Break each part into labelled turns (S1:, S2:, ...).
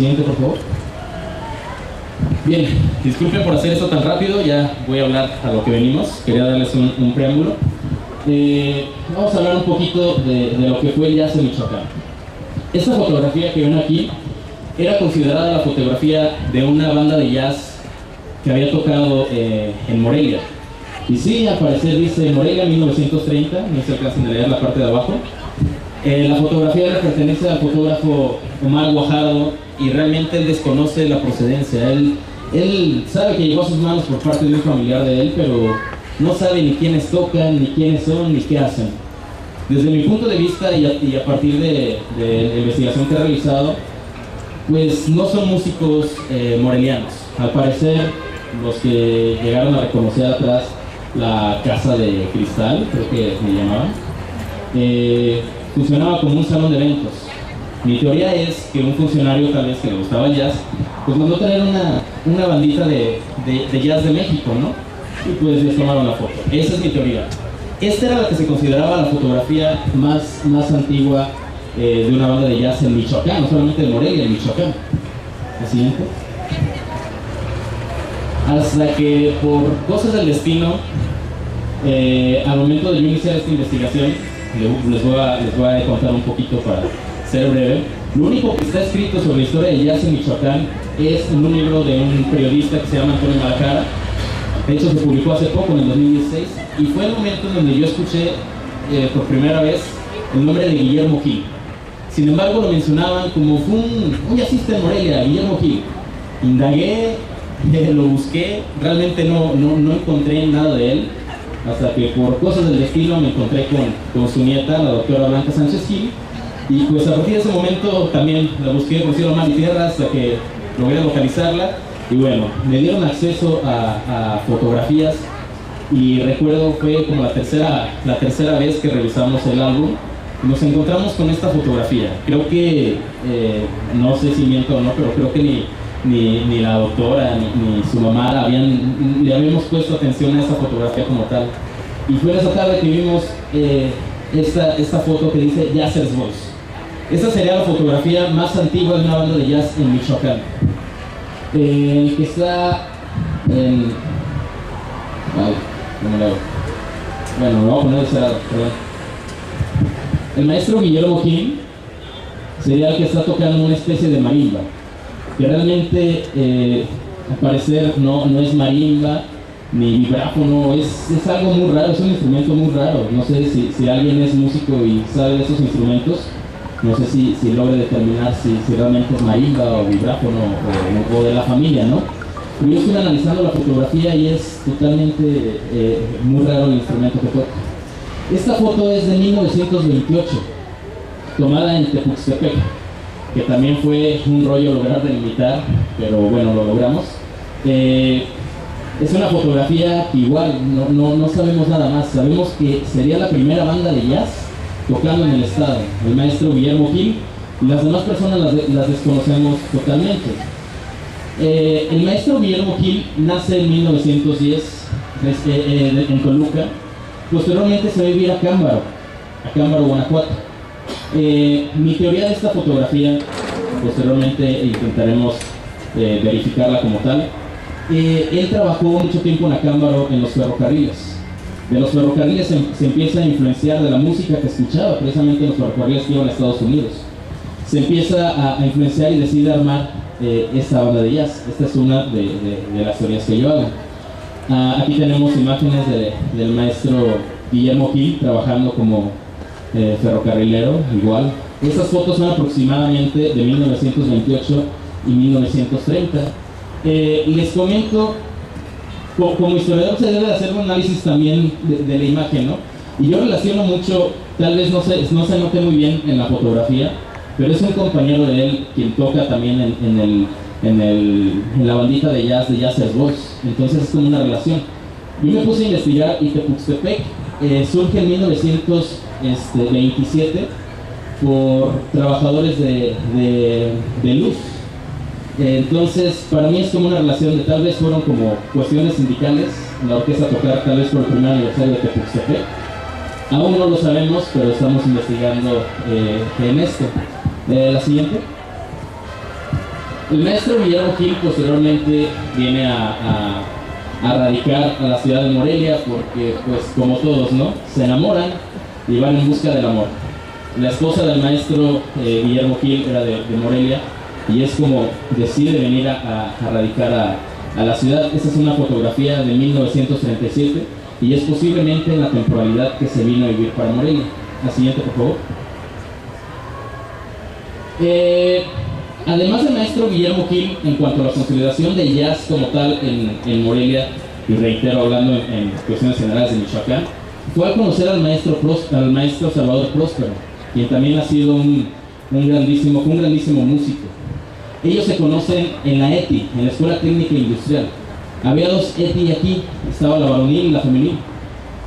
S1: siguiente, por favor. Bien, disculpen por hacer esto tan rápido, ya voy a hablar a lo que venimos. Quería darles un preámbulo. Vamos a hablar un poquito de lo que fue el jazz en Michoacán. Esta fotografía que ven aquí era considerada la fotografía de una banda de jazz que había tocado en Morelia. Y sí, al parecer dice Morelia 1930, no se alcanzan a leer la parte de abajo. La fotografía le pertenece al fotógrafo Omar Guajardo y realmente él desconoce la procedencia. Él sabe que llegó a sus manos por parte de un familiar de él, pero no sabe ni quiénes tocan, ni quiénes son, ni qué hacen. Desde mi punto de vista y a partir de la investigación que he realizado, pues no son músicos morelianos. Al parecer, los que llegaron a reconocer atrás la Casa de Cristal, creo que me llamaban, funcionaba como un salón de eventos. Mi teoría es que un funcionario, tal vez que le gustaba el jazz, pues mandó traer una bandita de jazz de México, ¿no? Y pues les tomaron la foto. Esa es mi teoría. Esta era la que se consideraba la fotografía más antigua de una banda de jazz en Michoacán, no solamente de Morelia, en Michoacán. La siguiente. Hasta que por cosas del destino, al momento de yo iniciar esta investigación, les voy a contar un poquito para ser breve. Lo único que está escrito sobre la historia del jazz en Michoacán es en un libro de un periodista que se llama Antonio Malacara. De hecho, se publicó hace poco, en el 2016, y fue el momento en donde yo escuché por primera vez el nombre de Guillermo Gil. Sin embargo, lo mencionaban como fue un jazzista en Morelia, Guillermo Gil. Indagué, lo busqué, realmente no encontré nada de él, hasta que por cosas del destino me encontré con su nieta, la doctora Blanca Sánchez Gil, y pues a partir de ese momento también la busqué por cielo, mar y tierra hasta que logré localizarla. Y bueno, me dieron acceso a fotografías y recuerdo fue como la tercera vez que revisamos el álbum y nos encontramos con esta fotografía. Creo que, no sé si miento o no, pero creo que ni la doctora ni su mamá le habíamos puesto atención a esta fotografía como tal. Y fue en esa tarde que vimos esta foto que dice Jazzers Voice. Esta sería la fotografía más antigua de una banda de jazz en Michoacán. El que está en... Ay, ¿cómo le hago? Bueno, me voy a poner ese lado, perdón. El maestro Guillermo Gil sería el que está tocando una especie de marimba, que realmente, al parecer, no es marimba ni vibráfono, es algo muy raro, es un instrumento muy raro. No sé si alguien es músico y sabe de esos instrumentos. No sé si logre determinar si realmente es marimba o vibráfono o de la familia, ¿no? Pero yo estuve analizando la fotografía y es totalmente muy raro el instrumento que toca. Esta foto es de 1928, tomada en Tepuxtepec, que también fue un rollo lograr delimitar, pero bueno, lo logramos. Es una fotografía que igual no sabemos nada más. Sabemos que sería la primera banda de jazz tocando en el estado, el maestro Guillermo Gil, y las demás personas las desconocemos totalmente. El maestro Guillermo Gil nace en 1910 en Toluca. Posteriormente se va a vivir a Cámbaro, Guanajuato. Mi teoría de esta fotografía, posteriormente intentaremos verificarla como tal. Él trabajó mucho tiempo en Acámbaro en los ferrocarriles. De los ferrocarriles se empieza a influenciar de la música que escuchaba, precisamente en los ferrocarriles que iban a Estados Unidos. Se empieza a influenciar y decide armar esta banda de jazz. Esta es una de las teorías que yo hago. Aquí tenemos imágenes del maestro Guillermo Gil trabajando como ferrocarrilero, igual. Estas fotos son aproximadamente de 1928 y 1930. Les comento, como historiador se debe hacer un análisis también de la imagen, ¿no? Y yo relaciono mucho, tal vez no se note muy bien en la fotografía, pero es un compañero de él quien toca también en la bandita de Jazzers Voice. Entonces es como una relación. Yo me puse a investigar y Tepuxtepec surge en 1927 por trabajadores de luz. Entonces, para mí es como una relación de tal vez fueron como cuestiones sindicales, la orquesta tocar tal vez por el primer aniversario de Tepuxtepec. Aún no lo sabemos, pero estamos investigando en esto. La siguiente. El maestro Guillermo Gil posteriormente viene a radicar a la ciudad de Morelia porque, pues como todos, ¿no?, se enamoran y van en busca del amor. La esposa del maestro Guillermo Gil era de Morelia y es como decide venir a radicar a la ciudad. Esta es una fotografía de 1937 y es posiblemente en la temporalidad que se vino a vivir para Morelia. La siguiente, por favor. Además del maestro Guillermo Gil, en cuanto a la consolidación de jazz como tal en Morelia, y reitero hablando en cuestiones generales de Michoacán, fue al conocer al maestro Salvador Próspero, quien también ha sido un grandísimo músico. Ellos se conocen en la ETI, en la Escuela Técnica Industrial. Había dos ETI aquí, estaba la varonil y la femenil.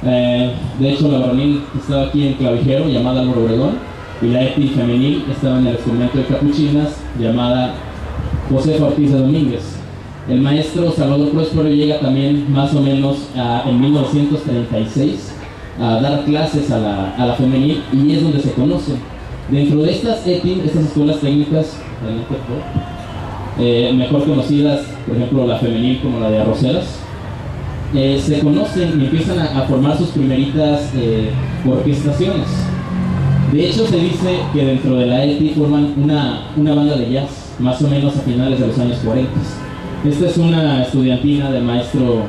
S1: De hecho, la varonil estaba aquí en Clavijero, llamada Álvaro Obregón, y la ETI femenil estaba en el convento de capuchinas, llamada Josefa Ortiz de Domínguez. El maestro Salvador Próspero llega también más o menos en 1936 a dar clases a la femenil, y es donde se conocen. Dentro de estas ETI, estas escuelas técnicas, mejor conocidas, por ejemplo la femenil como la de Arroceras, se conocen y empiezan a formar sus primeritas orquestaciones. De hecho, se dice que dentro de la ETI forman una banda de jazz, más o menos a finales de los años 40. Esta es una estudiantina del maestro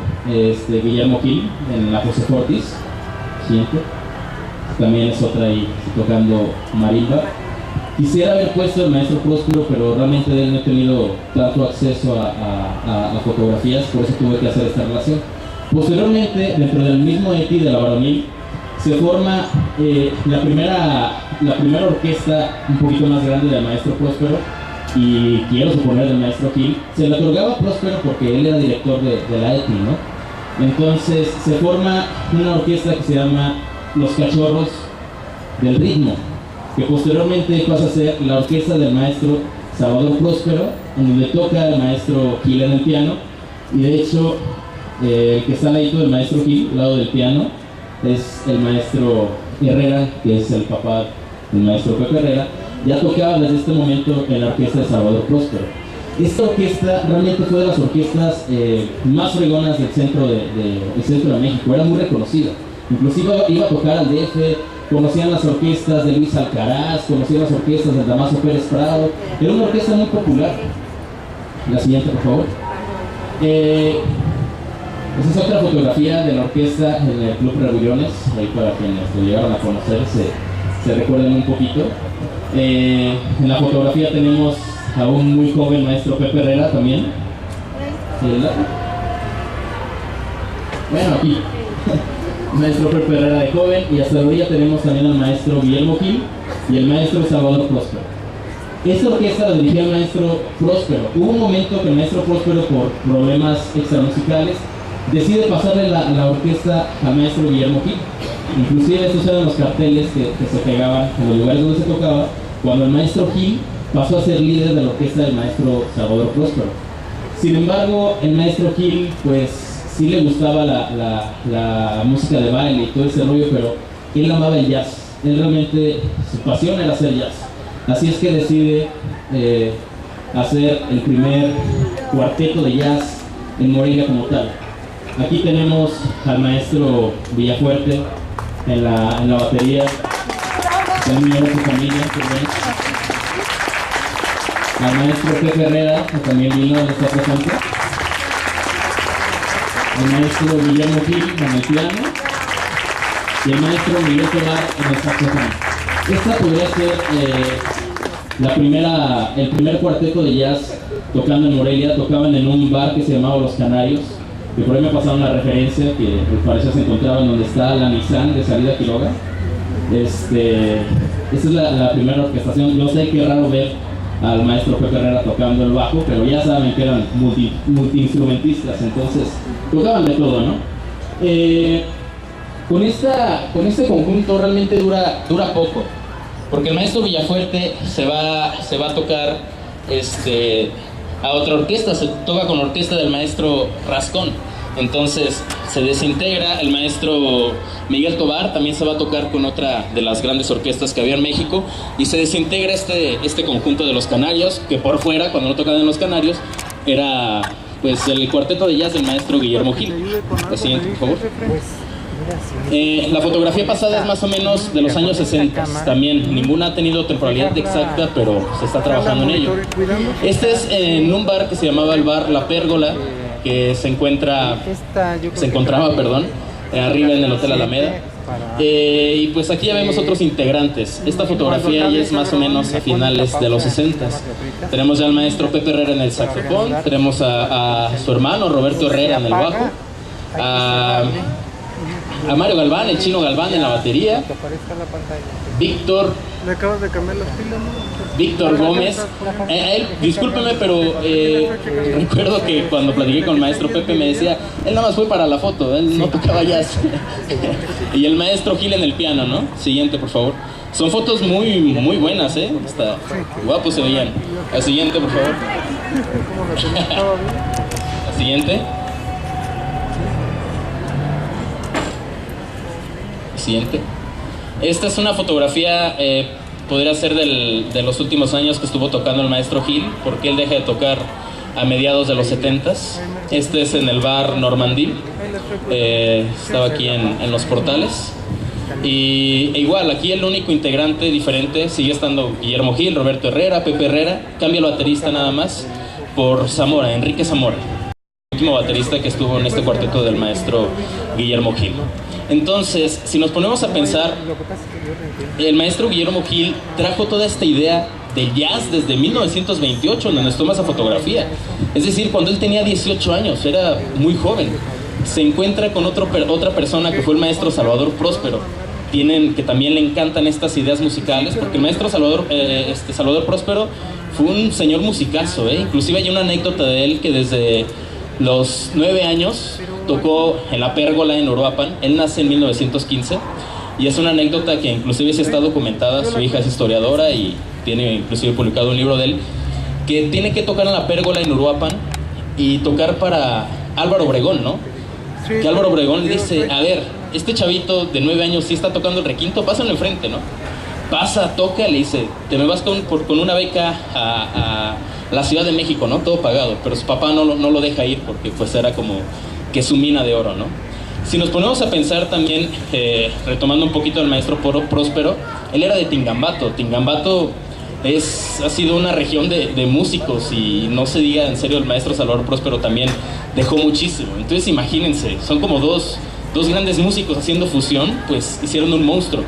S1: Guillermo Gil en la Josefa Ortiz. Siguiente. También es otra ahí tocando marimba. Quisiera haber puesto el maestro Próspero, pero realmente de él no he tenido tanto acceso a fotografías, por eso tuve que hacer esta relación. Posteriormente, dentro del mismo ETI de la varonil, se forma la primera orquesta un poquito más grande del maestro Próspero, y quiero suponer del maestro Gil. Se le otorgaba a Próspero porque él era director de la ETI, ¿no? Entonces se forma una orquesta que se llama Los Cachorros del Ritmo, que posteriormente pasa a ser la orquesta del maestro Salvador Próspero, en donde toca el maestro Gil en el piano, y de hecho el que está al ladito del maestro Gil, al lado del piano, es el maestro Herrera, que es el papá del maestro Pepe Herrera. Ya tocaba desde este momento en la orquesta de Salvador Próspero. Esta orquesta realmente fue de las orquestas más fregonas del centro de México, era muy reconocida. Inclusive iba a tocar al DF, conocían las orquestas de Luis Alcaraz, conocían las orquestas de Damaso Pérez Prado. Era una orquesta muy popular. La siguiente, por favor. Esta es otra fotografía de la orquesta en el Club Rebullones, ahí para quienes lo llegaron a conocer se recuerden un poquito. En la fotografía tenemos a un muy joven maestro Pepe Herrera también. Bueno, aquí. Maestro Pepe Herrera de joven, y hasta la orilla tenemos también al maestro Guillermo Gil y el maestro Salvador Próspero. Esta orquesta la dirigía el maestro Próspero. Hubo un momento que el maestro Próspero, por problemas extramusicales, decide pasarle la orquesta al maestro Guillermo Gil. Inclusive estos eran los carteles que se pegaban en los lugares donde se tocaba, cuando el maestro Gil pasó a ser líder de la orquesta del maestro Salvador Próspero. Sin embargo, el maestro Gil, pues sí le gustaba la música de baile y todo ese rollo, pero él amaba el jazz. Él realmente, su pasión era hacer jazz. Así es que decide hacer el primer cuarteto de jazz en Morelia como tal. Aquí tenemos al maestro Villafuerte en la batería, también de su familia, al maestro Pepe Herrera, que también vino, está presente, el maestro Guillermo Gil en el piano y el maestro Miguel Tobar en el saxofón. Esta podría ser el primer cuarteto de jazz tocando en Morelia. Tocaban en un bar que se llamaba Los Canarios, que por ahí me pasaron la referencia, que parece se encontraba en donde está la Nissan de salida a Quiroga. Esta es la primera orquestación. Yo sé que es raro ver al maestro Pepe Herrera tocando el bajo, pero ya saben que eran multiinstrumentistas, entonces tocaban de todo, ¿no? Con este conjunto realmente dura poco, porque el maestro Villafuerte se va a tocar a otra orquesta, se toca con la orquesta del maestro Rascón. Entonces se desintegra. El maestro Miguel Tovar también se va a tocar con otra de las grandes orquestas que había en México, y se desintegra este conjunto de los Canarios, que por fuera, cuando no tocaban en los Canarios, era pues el cuarteto de jazz del maestro Guillermo Gil. La siguiente, por favor. La fotografía pasada es más o menos de los años 60, también ninguna ha tenido temporalidad exacta, pero se está trabajando en ello. Este es en un bar que se llamaba el bar La Pérgola, que se encontraba, arriba en el Hotel Alameda. Y pues aquí ya vemos otros integrantes. Esta fotografía ya es más o menos a finales de los 60. Tenemos ya al maestro Pepe Herrera en el saxofón, tenemos a su hermano Roberto Herrera en el bajo, a Mario Galván, el Chino Galván en la batería, Víctor Gómez. Discúlpeme, pero recuerdo que cuando platiqué con el maestro Pepe me decía, él nada más fue para la foto, él no tocaba jazz. Y el maestro Gil en el piano, ¿no? Siguiente, por favor. Son fotos muy buenas, hasta guapos se veían. La siguiente, por favor. La siguiente. Siguiente. Esta es una fotografía, podría ser de los últimos años que estuvo tocando el maestro Gil, porque él deja de tocar a mediados de los 70s. Este es en el bar Normandie, estaba aquí en Los Portales. E igual, aquí el único integrante diferente sigue estando Guillermo Gil, Roberto Herrera, Pepe Herrera. Cambia el baterista nada más por Zamora, Enrique Zamora, el último baterista que estuvo en este cuarteto del maestro Guillermo Gil. Entonces, si nos ponemos a pensar, el maestro Guillermo Gil trajo toda esta idea del jazz desde 1928, donde nos toma esa fotografía. Es decir, cuando él tenía 18 años, era muy joven. Se encuentra con otra persona que fue el maestro Salvador Próspero, que también le encantan estas ideas musicales, porque el maestro Salvador Próspero fue un señor musicazo, Inclusive hay una anécdota de él que desde los 9 años tocó en La Pérgola en Uruapan. Él nace en 1915 y es una anécdota que inclusive sí está documentada. Su hija es historiadora y tiene inclusive publicado un libro de él, que tiene que tocar en La Pérgola en Uruapan y tocar para Álvaro Obregón, ¿no? Que Álvaro Obregón le dice, a ver, este chavito de 9 años sí está tocando el requinto, pásalo enfrente, ¿no? Pasa, toca, le dice, te me vas con una beca a la Ciudad de México, ¿no? Todo pagado, pero su papá no lo deja ir porque pues era como que su mina de oro, ¿no? Si nos ponemos a pensar también, retomando un poquito al maestro Próspero, él era de Tingambato. Tingambato ha sido una región de músicos, y no se diga en serio, el maestro Salvador Próspero también dejó muchísimo. Entonces imagínense, son como dos grandes músicos haciendo fusión, pues hicieron un monstruo.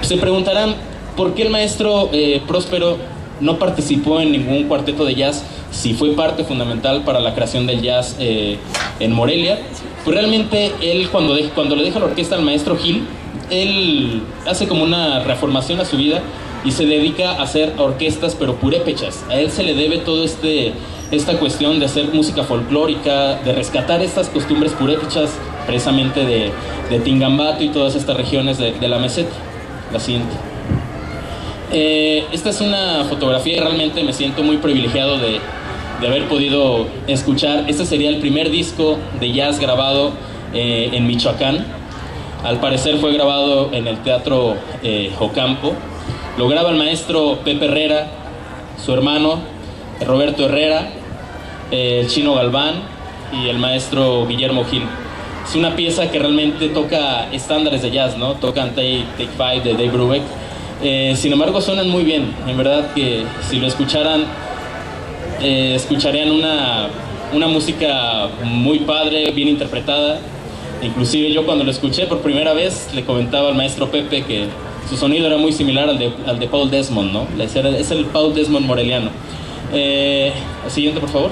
S1: Se preguntarán, ¿por qué el maestro Próspero no participó en ningún cuarteto de jazz si fue parte fundamental para la creación del jazz en Morelia? Pues realmente él, cuando le deja la orquesta al maestro Gil, él hace como una reformación a su vida y se dedica a hacer orquestas pero purépechas. A él se le debe todo esta cuestión de hacer música folclórica, de rescatar estas costumbres purépechas precisamente de Tingambato y todas estas regiones de la meseta. La siguiente. Esta es una fotografía y realmente me siento muy privilegiado de haber podido escuchar. Este sería el primer disco de jazz grabado en Michoacán. Al parecer fue grabado en el Teatro Ocampo. Lo graba el maestro Pepe Herrera, su hermano Roberto Herrera, el Chino Galván y el maestro Guillermo Gil. Es una pieza que realmente toca estándares de jazz, ¿no? Tocan Take Five de Dave Brubeck. Sin embargo, suenan muy bien. En verdad que si lo escucharan, escucharían una música muy padre, bien interpretada. Inclusive yo, cuando lo escuché por primera vez, le comentaba al maestro Pepe que su sonido era muy similar al de Paul Desmond, ¿no? Es el Paul Desmond moreliano. El siguiente, por favor.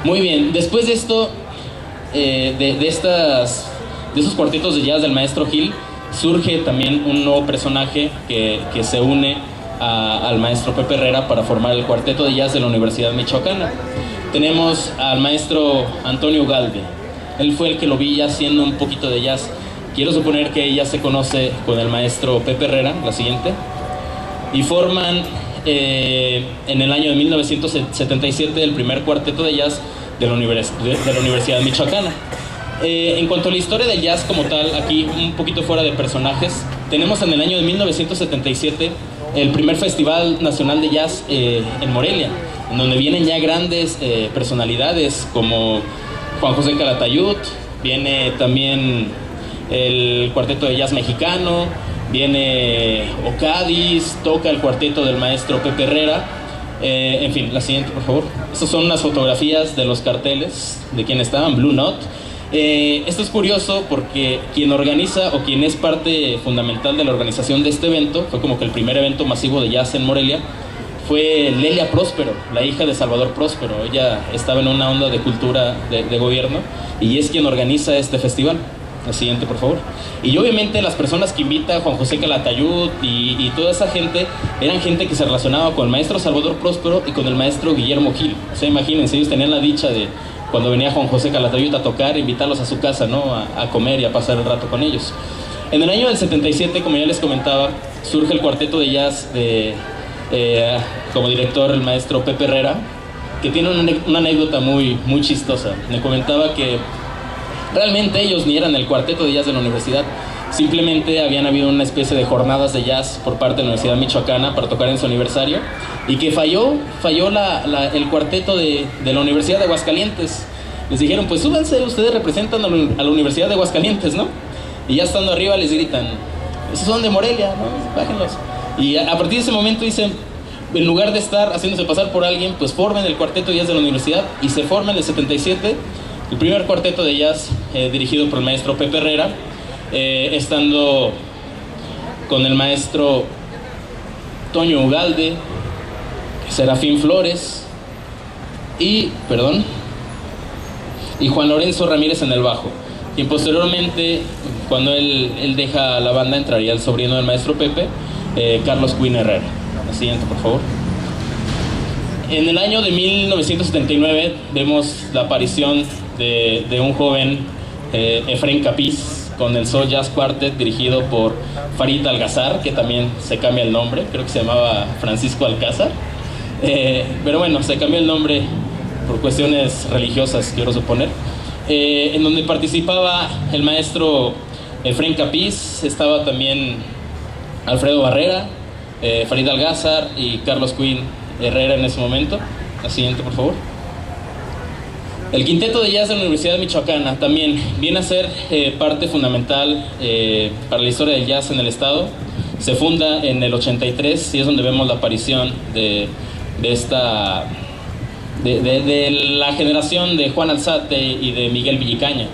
S1: Muy bien, después de esto, de esos cuartetos de jazz del maestro Gil, surge también un nuevo personaje que se une al maestro Pepe Herrera para formar el cuarteto de jazz de la Universidad Michoacana. Tenemos al maestro Antonio Galve. Él fue el que lo vi ya haciendo un poquito de jazz. Quiero suponer que ella se conoce con el maestro Pepe Herrera, la siguiente, y forman en el año de 1977 el primer cuarteto de jazz de la Universidad Michoacana. En cuanto a la historia del jazz como tal, aquí un poquito fuera de personajes, tenemos en el año de 1977 el primer Festival Nacional de Jazz en Morelia, en donde vienen ya grandes personalidades como Juan José Calatayud, viene también el Cuarteto de Jazz Mexicano, viene Ocadis, toca el cuarteto del maestro Pepe Herrera. En fin, la siguiente, por favor. Estas son unas fotografías de los carteles de quien estaban, Blue Note. Esto es curioso porque quien organiza o quien es parte fundamental de la organización de este evento, fue como que el primer evento masivo de jazz en Morelia, fue Lelia Próspero, la hija de Salvador Próspero. Ella estaba en una onda de cultura de gobierno y es quien organiza este festival. La siguiente, por favor. Y obviamente las personas que invita Juan José Calatayud y toda esa gente, eran gente que se relacionaba con el maestro Salvador Próspero y con el maestro Guillermo Gil. O sea, imagínense, ellos tenían la dicha de, cuando venía Juan José Calatayud a tocar, invitarlos a su casa, ¿no? A comer y a pasar el rato con ellos. En el año del 77, como ya les comentaba, surge el cuarteto de jazz como director el maestro Pepe Herrera, que tiene una anécdota muy chistosa. Me comentaba que realmente ellos ni eran el cuarteto de jazz de la universidad, simplemente habían habido una especie de jornadas de jazz por parte de la Universidad Michoacana para tocar en su aniversario, y que falló el cuarteto de la Universidad de Aguascalientes. Les dijeron, pues súbanse, ustedes representan a la Universidad de Aguascalientes, ¿no? Y ya estando arriba les gritan, esos son de Morelia, ¿no? Bájenlos. Y a partir de ese momento dicen, en lugar de estar haciéndose pasar por alguien, pues formen el cuarteto de jazz de la universidad, y se forma en el 77 el primer cuarteto de jazz dirigido por el maestro Pepe Herrera, estando con el maestro Toño Ugalde, Serafín Flores y Juan Lorenzo Ramírez en el bajo. Y posteriormente, cuando él deja la banda, entraría el sobrino del maestro Pepe, Carlos Quinn Herrera. La siguiente, por favor. En el año de 1979 vemos la aparición de un joven, Efraín Capiz, con el Soul Jazz Quartet dirigido por Farid Algazar, que también se cambia el nombre, creo que se llamaba Francisco Alcázar, pero bueno, se cambió el nombre por cuestiones religiosas, quiero suponer, en donde participaba el maestro Efraín Capiz, estaba también Alfredo Barrera, Farid Algazar y Carlos Quinn Herrera en ese momento. La siguiente, por favor. El quinteto de jazz de la Universidad Michoacana también viene a ser parte fundamental para la historia del jazz en el estado. Se funda en el 83 y es donde vemos la aparición de la generación de Juan Alzate y de Miguel Villicaña.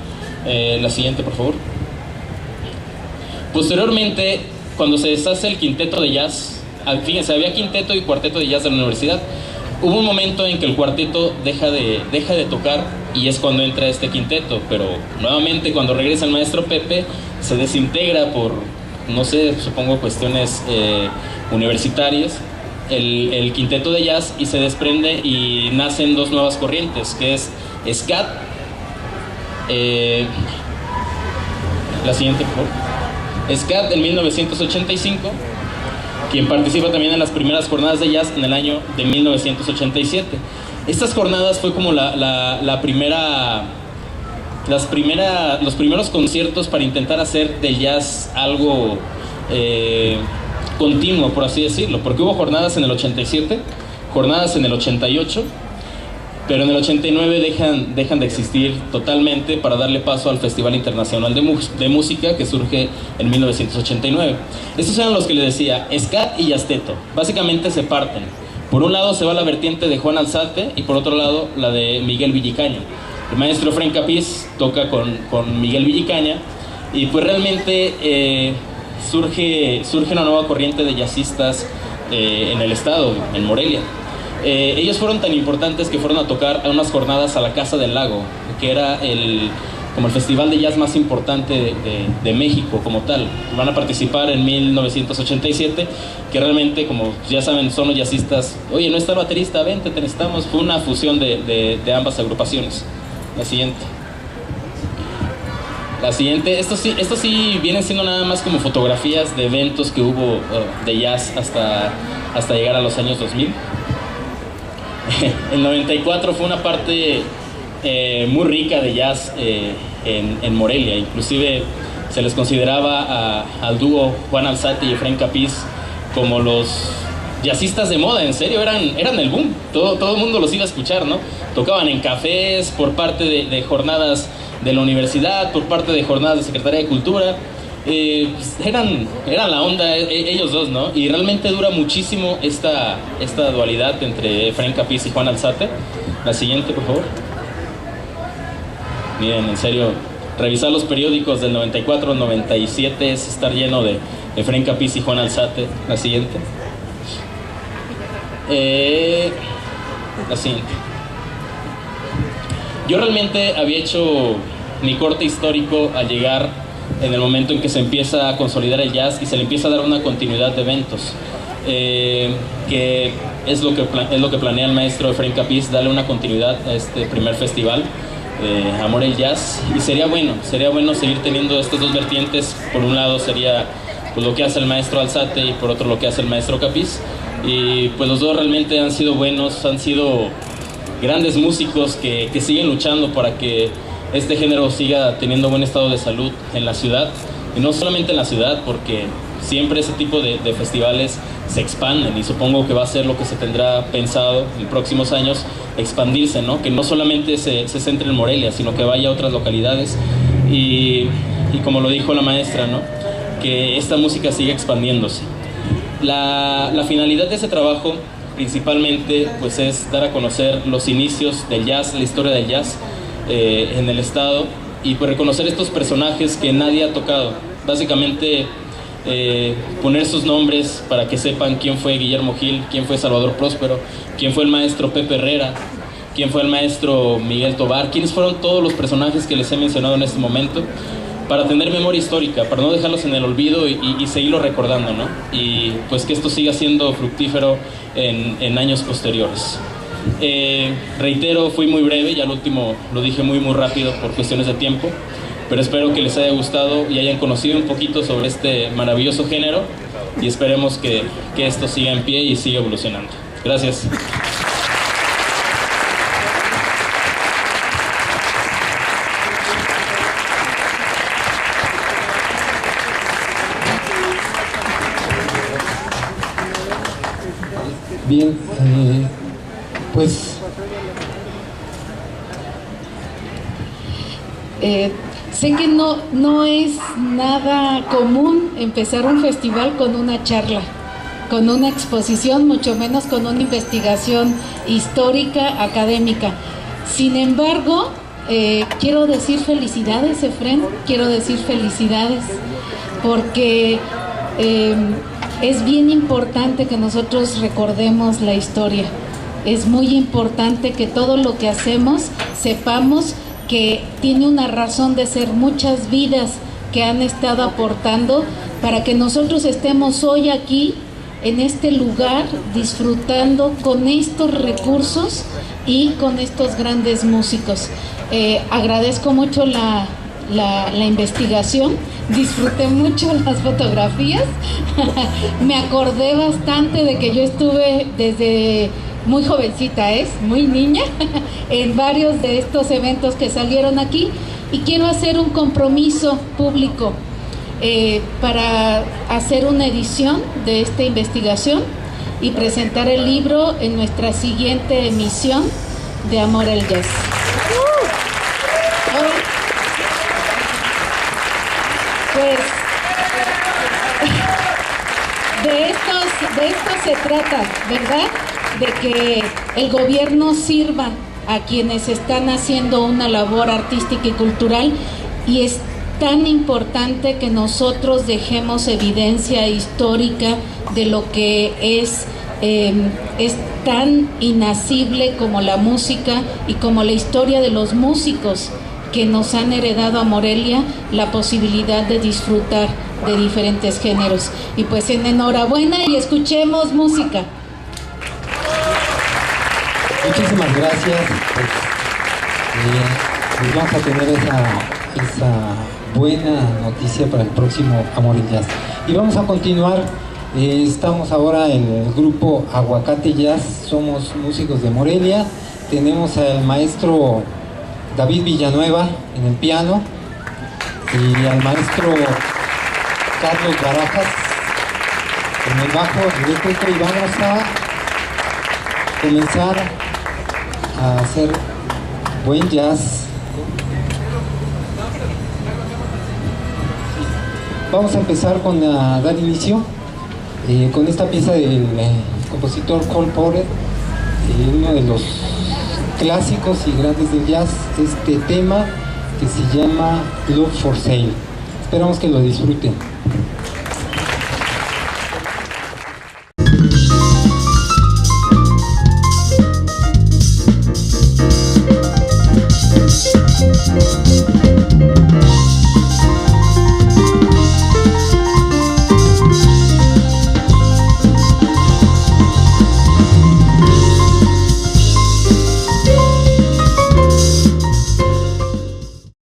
S1: La siguiente, por favor. Posteriormente, cuando se deshace el quinteto de jazz, fíjense, había quinteto y cuarteto de jazz de la universidad. Hubo un momento en que el cuarteto deja de tocar y es cuando entra este quinteto, pero nuevamente cuando regresa el maestro Pepe se desintegra por, no sé, supongo cuestiones universitarias, el quinteto de jazz, y se desprende y nacen dos nuevas corrientes, que es SCAT, la siguiente, por favor. SCAT en 1985, quien participa también en las primeras jornadas de jazz en el año de 1987. Estas jornadas fue como los primeros conciertos para intentar hacer del jazz algo continuo, por así decirlo, porque hubo jornadas en el 87, jornadas en el 88, pero en el 89 dejan de existir totalmente para darle paso al Festival Internacional de Música, que surge en 1989. Estos eran los que les decía, SCAT y Yasteto. Básicamente se parten. Por un lado se va la vertiente de Juan Alzate y por otro lado la de Miguel Villicaña. El maestro Efraín Capiz toca con Miguel Villicaña y pues realmente surge una nueva corriente de jazzistas en el estado, en Morelia. Ellos fueron tan importantes que fueron a tocar a unas jornadas a la Casa del Lago, que era como el festival de jazz más importante de México como tal. Van a participar en 1987, que realmente, como ya saben, son los jazzistas. Oye, no está el baterista, vente, te necesitamos. Fue una fusión de ambas agrupaciones. La siguiente, esto sí vienen siendo nada más como fotografías de eventos que hubo de jazz hasta llegar a los años 2000. El 94 fue una parte muy rica de jazz en Morelia. Inclusive se les consideraba al dúo Juan Alzate y Efraín Capiz como los jazzistas de moda. En serio, eran el boom. Todo el mundo los iba a escuchar, ¿no? Tocaban en cafés, por parte de jornadas de la universidad, por parte de jornadas de Secretaría de Cultura. Pues eran la onda ellos dos, ¿no? Y realmente dura muchísimo esta dualidad entre Efraín Capiz y Juan Alzate. La siguiente, por favor. Miren, en serio, revisar los periódicos del 94, 97 es estar lleno de Efraín Capiz y Juan Alzate. La siguiente. La siguiente. Yo realmente había hecho mi corte histórico al llegar en el momento en que se empieza a consolidar el jazz y se le empieza a dar una continuidad de eventos, que es lo que planea el maestro Efraín Capiz, darle una continuidad a este primer festival, Amor el Jazz. Y sería bueno seguir teniendo estas dos vertientes. Por un lado sería pues lo que hace el maestro Alzate y por otro lo que hace el maestro Capiz. Y pues los dos realmente han sido buenos, han sido grandes músicos que siguen luchando para que este género siga teniendo buen estado de salud en la ciudad. Y no solamente en la ciudad, porque siempre ese tipo de festivales se expanden, y supongo que va a ser lo que se tendrá pensado en próximos años, expandirse, ¿no? Que no solamente se centre en Morelia, sino que vaya a otras localidades y como lo dijo la maestra, ¿no? Que esta música siga expandiéndose. La finalidad de ese trabajo principalmente pues es dar a conocer los inicios del jazz, la historia del jazz en el estado, y pues reconocer estos personajes que nadie ha tocado. Básicamente poner sus nombres para que sepan quién fue Guillermo Gil, quién fue Salvador Próspero, quién fue el maestro Pepe Herrera, quién fue el maestro Miguel Tobar, quiénes fueron todos los personajes que les he mencionado en este momento, para tener memoria histórica, para no dejarlos en el olvido y seguirlo recordando, ¿no? Y pues que esto siga siendo fructífero en años posteriores. Reitero, fui muy breve, ya al último lo dije muy rápido por cuestiones de tiempo, pero espero que les haya gustado y hayan conocido un poquito sobre este maravilloso género, y esperemos que esto siga en pie y siga evolucionando. Gracias.
S2: Bien, pues
S3: sé que no es nada común empezar un festival con una charla, con una exposición, mucho menos con una investigación histórica, académica. Sin embargo, quiero decir felicidades, Efren, quiero decir felicidades, porque es bien importante que nosotros recordemos la historia. Es muy importante que todo lo que hacemos sepamos que tiene una razón de ser, muchas vidas que han estado aportando para que nosotros estemos hoy aquí en este lugar disfrutando con estos recursos y con estos grandes músicos. Agradezco mucho la investigación, disfruté mucho las fotografías. Me acordé bastante de que yo estuve desde muy jovencita, muy niña, en varios de estos eventos que salieron aquí, y quiero hacer un compromiso público para hacer una edición de esta investigación y presentar el libro en nuestra siguiente emisión de Amor al Jazz. Pues de esto se trata, ¿verdad? De que el gobierno sirva a quienes están haciendo una labor artística y cultural, y es tan importante que nosotros dejemos evidencia histórica de lo que es tan inacible como la música y como la historia de los músicos que nos han heredado a Morelia la posibilidad de disfrutar de diferentes géneros. Y pues enhorabuena, y escuchemos música.
S2: muchísimas gracias. Pues vamos a tener esa buena noticia para el próximo Amor el Jazz. Y vamos a continuar. Estamos ahora en el grupo Aguacate Jazz. Somos músicos de Morelia. Tenemos al maestro David Villanueva en el piano y al maestro Carlos Barajas en el bajo eléctrico, y vamos a comenzar a hacer buen jazz. Vamos a empezar a dar inicio con esta pieza del compositor Cole Porter, uno de los clásicos y grandes del jazz, este tema que se llama Love for Sale. Esperamos que lo disfruten.